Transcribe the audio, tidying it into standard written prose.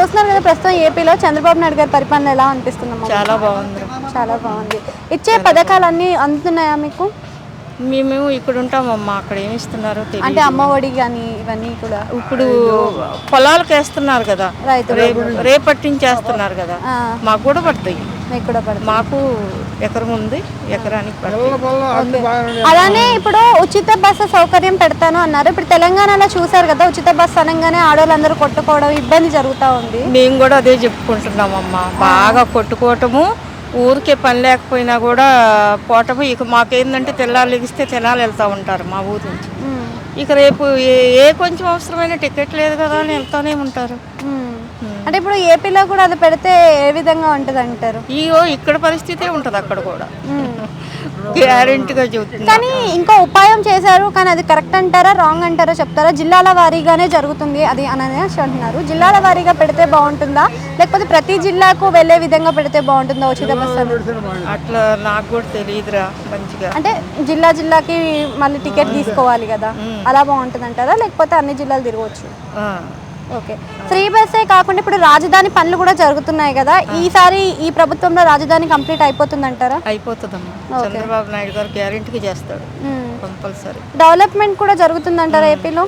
చూస్తున్నారు కదా ప్రస్తుతం ఏపీలో చంద్రబాబు నాయుడు గారి పరిపాలన ఎలా అనిపిస్తుందమ్మా? చాలా బాగుంది. చాలా బాగుంది. ఇచ్చే పథకాలన్నీ అందుతున్నాయా మీకు? మేము ఇక్కడ ఉంటామమ్మా, అక్కడ ఏమి ఇస్తున్నారో అంటే తెలియదు. అమ్మ ఒడి కానీ ఇవన్నీ కూడా ఇప్పుడు పొలాలకు వేస్తున్నారు కదా, రేపటి నుంచి వేస్తున్నారు కదా, మాకు కూడా పడతాయి. మీకు కూడా పడుతుంది. మాకు ఎకరం ఉంది, ఎకరానికి పడతాయి. అలానే ఇప్పుడు ఉచిత బస్సు సౌకర్యం పెడతాను అన్నారు. ఇప్పుడు తెలంగాణలో చూసారు కదా, ఉచిత బస్సు అనగానే ఆడవాళ్ళందరూ కొట్టుకోవడం ఇబ్బంది జరుగుతూ ఉంది. మేము కూడా అదే చెప్పుకుంటున్నామమ్మా, బాగా కొట్టుకోవటము, ఊరికే పని లేకపోయినా కూడా పోవటము. ఇక మాకేందంటే తెల్లారు లెగిస్తే తెనాలి వెళ్తూ ఉంటారు మా ఊరు నుంచి. ఇక రేపు ఏ కొంచెం అవసరమైన టికెట్ లేదు కదా అని వెళ్తూనే ఉంటారు. అంటే ఇప్పుడు ఏపీలో కూడా అది పెడితే ఏ విధంగా ఉంటుంది అంటారు? ఇక్కడ పరిస్థితే ఉంటుంది అక్కడ కూడా, గ్యారెంటీగా చెబుతుంది. కానీ ఇంకో ఉపాయం చేశారు, కానీ అది కరెక్ట్ అంటారా రాంగ్ అంటారా చెప్తారా? జిల్లాల వారీగానే జరుగుతుంది అది అనేసి అంటున్నారు. జిల్లాల వారీగా పెడితే బాగుంటుందా, లేకపోతే ప్రతి జిల్లాకు వెళ్ళే విధంగా పెడితే బాగుంటుందా ఉచిత బస్సు? అట్లా నాకు కూడా తెలియదురా మంచిగా. అంటే జిల్లాకి మళ్ళీ టికెట్ తీసుకోవాలి కదా, అలా బాగుంటుంది అంటారా, లేకపోతే అన్ని జిల్లాలు తిరగవచ్చు? ఓకే. ఫ్రీ బస్సే కాకుండా ఇప్పుడు రాజధాని పనులు కూడా జరుగుతున్నాయి కదా, ఈసారి ఈ ప్రభుత్వంలో రాజధాని కంప్లీట్ అయిపోతుంది అంటారా? అయిపోతుందమ్మా, చంద్రబాబు నాయుడు గారు గ్యారెంటీగా చేస్తాడు కంపల్సరీ. డెవలప్మెంట్ కూడా జరుగుతుంది అంటారా ఏపీలో?